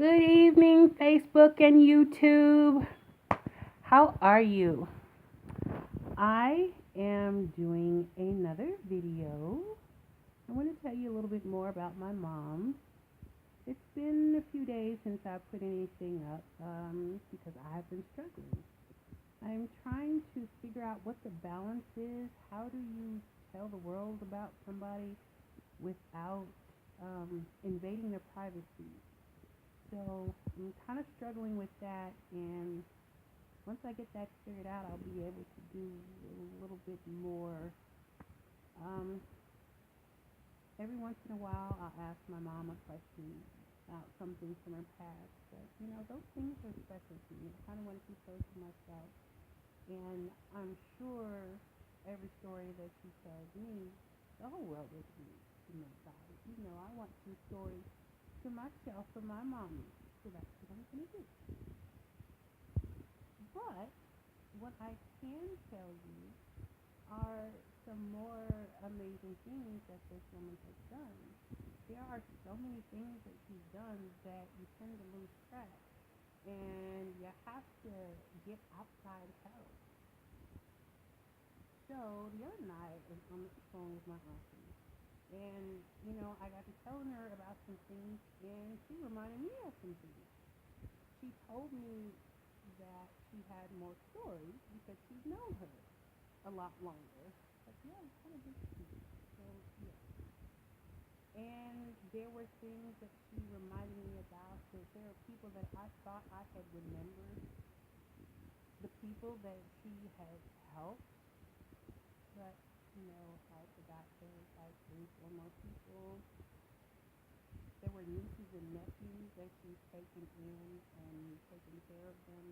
Good evening, Facebook and YouTube. How are you? I am doing another video. I want to tell you a little bit more about my mom. It's been a few days since I put anything up because I've been struggling. I'm trying to figure out what the balance is. How do you tell the world about somebody without invading their privacy? So I'm kind of struggling with that, and once I get that figured out, I'll be able to do a little bit more. Every once in a while, I'll ask my mom a question about something from her past, but those things are special to me. I kind of want to keep those to myself, and I'm sure every story that she tells me, the whole world doesn't need to know about it. I want some stories to myself from my mommy. So that's what I'm going to do. But what I can tell you are some more amazing things that this woman has done. There are so many things that she's done that you tend to lose track. And you have to get outside help. So the other night, I was on the phone with my auntie. And, I got to telling her about some things, and she reminded me of some things. She told me that she had more stories because she's known her a lot longer. But yeah, it's kind of interesting. So, yeah. And there were things that she reminded me about. That there are people that I thought I had remembered. The people that she had helped. But, I forgot there was like 3 or more people. There were nieces and nephews that she's taken in and taken care of them,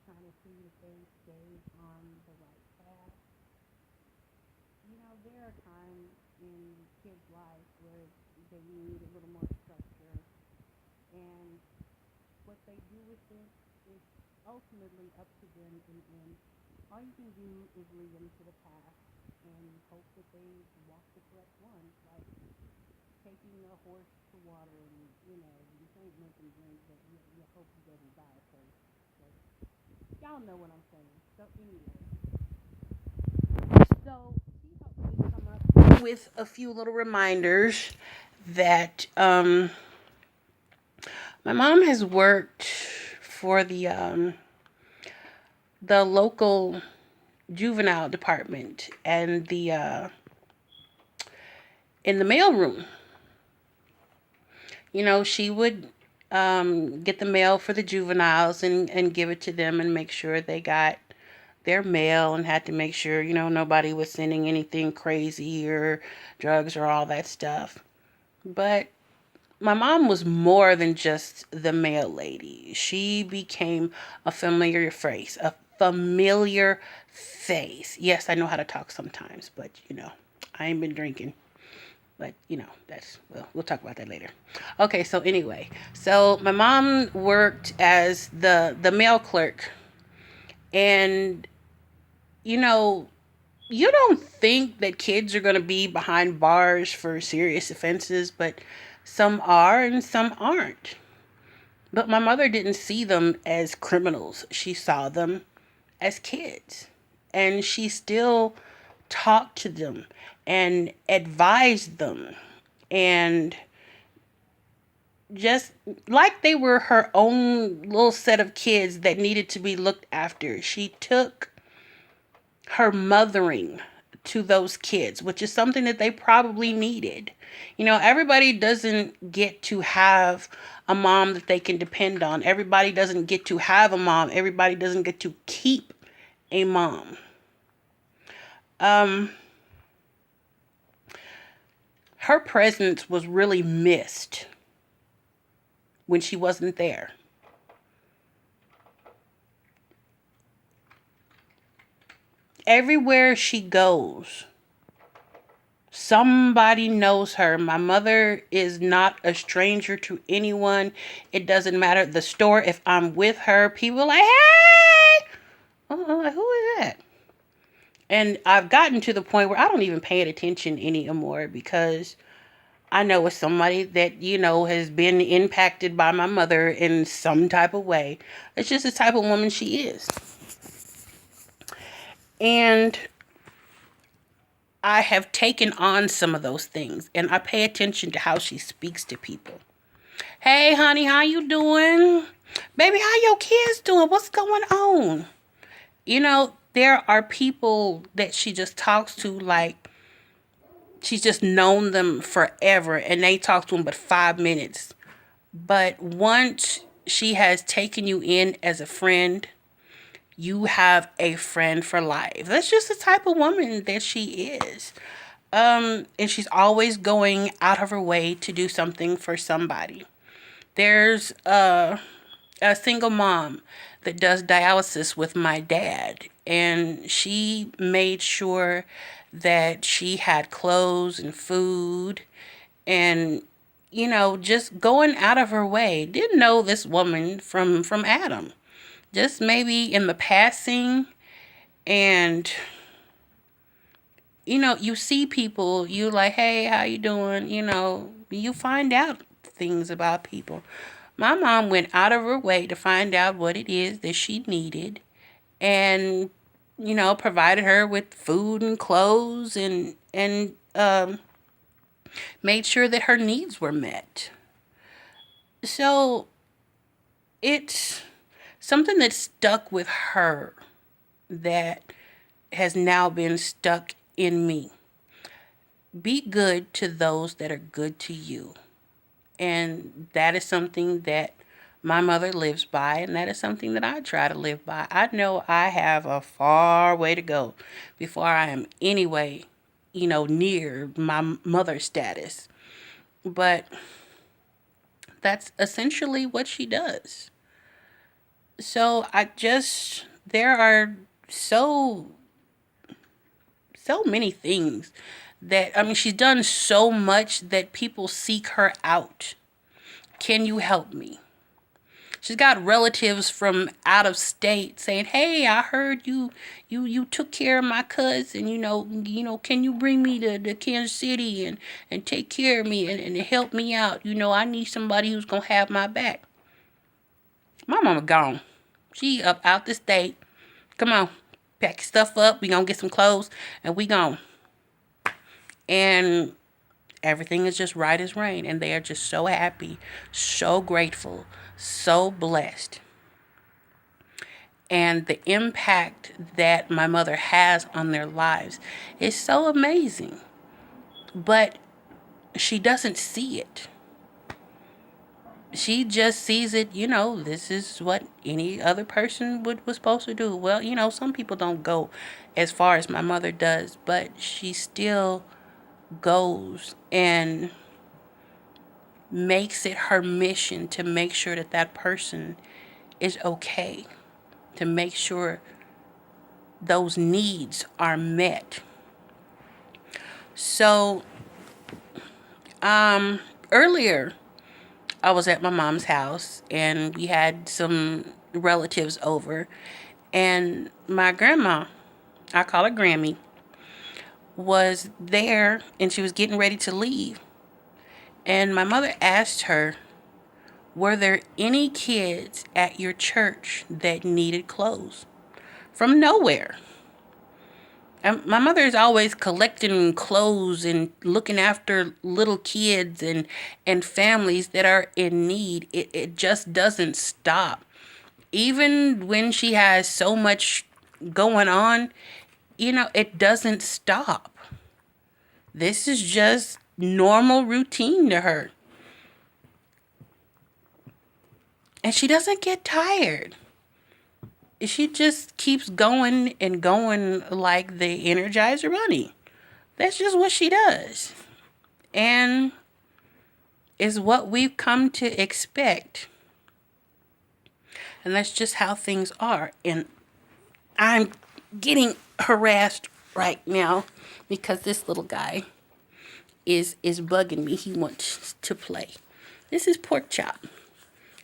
trying to see that they stay on the right path. There are times in kids' lives where they need a little more structure, and what they do with it is ultimately up to them in the end. All you can do is lead them to the path and hope that they walk the correct one, like taking a horse to water, and you can't make him drink, but you hope he doesn't die first. But y'all know what I'm saying. So anyway, so she helped me come up with a few little reminders that my mom has worked for the local juvenile department and the in the mailroom. She would get the mail for the juveniles and give it to them and make sure they got their mail, and had to make sure, nobody was sending anything crazy or drugs or all that stuff. But my mom was more than just the mail lady. She became a familiar face, Yes, I know how to talk sometimes, but I ain't been drinking. But, we'll talk about that later. Okay, so anyway. So my mom worked as the mail clerk. And, you don't think that kids are going to be behind bars for serious offenses, but some are and some aren't. But my mother didn't see them as criminals. She saw them as kids. And she still talked to them and advised them, and just like they were her own little set of kids that needed to be looked after. She took her mothering to those kids, which is something that they probably needed. Everybody doesn't get to have a mom that they can depend on. Everybody doesn't get to have a mom. Everybody doesn't get to keep a mom. Her presence was really missed when she wasn't there. Everywhere she goes, somebody knows her. My mother is not a stranger to anyone. It doesn't matter. The store, if I'm with her, people are like, hey! Who is that? And I've gotten to the point where I don't even pay attention anymore because I know it's somebody that, has been impacted by my mother in some type of way. It's just the type of woman she is. And I have taken on some of those things, and I pay attention to how she speaks to people. Hey, honey, how you doing? Baby, how your kids doing? What's going on? There are people that she just talks to like she's just known them forever, and they talk to them but 5 minutes. But once she has taken you in as a friend, you have a friend for life. That's just the type of woman that she is. And she's always going out of her way to do something for somebody. There's a single mom that does dialysis with my dad, and she made sure that she had clothes and food and just going out of her way. Didn't know this woman from Adam, just maybe in the passing. And you see people, you like, hey, how you doing? You find out things about people. My mom went out of her way to find out what it is that she needed, and provided her with food and clothes, and made sure that her needs were met. So it's something that stuck with her that has now been stuck in me. Be good to those that are good to you. And that is something that my mother lives by, and that is something that I try to live by. I know I have a far way to go before I am anyway, near my mother's status. But that's essentially what she does. So there are so many things that, she's done so much that people seek her out. Can you help me? She's got relatives from out of state saying, hey, I heard you took care of my cousin, can you bring me to Kansas City and take care of me and help me out? I need somebody who's going to have my back. My mama gone. She up out the state. Come on, pack your stuff up. We going to get some clothes and we gone. And everything is just right as rain. And they are just so happy, so grateful, so blessed. And the impact that my mother has on their lives is so amazing. But she doesn't see it. She just sees it, this is what any other person was supposed to do. Well, some people don't go as far as my mother does, but she still goes and makes it her mission to make sure that that person is okay, to make sure those needs are met. So, earlier, I was at my mom's house, and we had some relatives over, and my grandma, I call her Grammy, was there, and she was getting ready to leave. And my mother asked her, were there any kids at your church that needed clothes? From nowhere. And my mother is always collecting clothes and looking after little kids and families that are in need. It just doesn't stop. Even when she has so much going on, it doesn't stop. This is just normal routine to her. And she doesn't get tired. She just keeps going and going like the Energizer Bunny. That's just what she does. And is what we've come to expect. And that's just how things are. And I'm getting harassed right now because this little guy is bugging me. He wants to play. This is Pork Chop.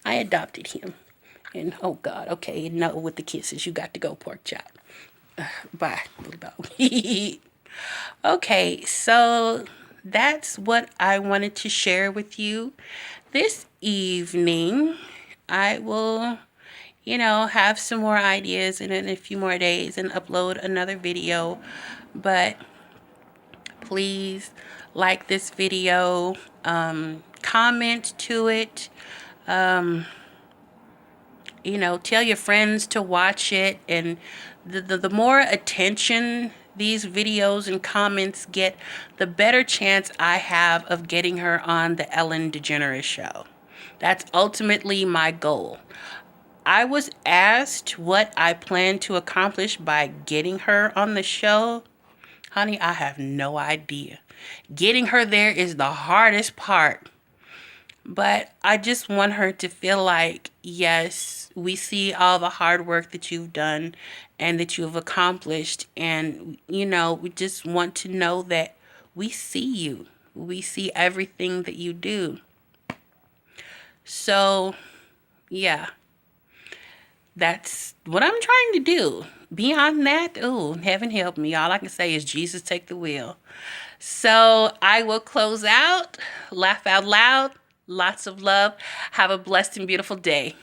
I adopted him. And oh God, okay, no, with the kisses, you got to go, Pork Chop. Bye, little dog. Okay, so that's what I wanted to share with you this evening. I will, have some more ideas in a few more days and upload another video. But please like this video, comment to it, tell your friends to watch it. And the more attention these videos and comments get, the better chance I have of getting her on the Ellen DeGeneres show. That's ultimately my goal. I was asked what I plan to accomplish by getting her on the show. Honey, I have no idea. Getting her there is the hardest part. But I just want her to feel like, yes, we see all the hard work that you've done and that you've accomplished. And, we just want to know that we see you. We see everything that you do. So, yeah, that's what I'm trying to do. Beyond that, heaven help me. All I can say is Jesus take the wheel. So I will close out. Laugh out loud. Lots of love. Have a blessed and beautiful day.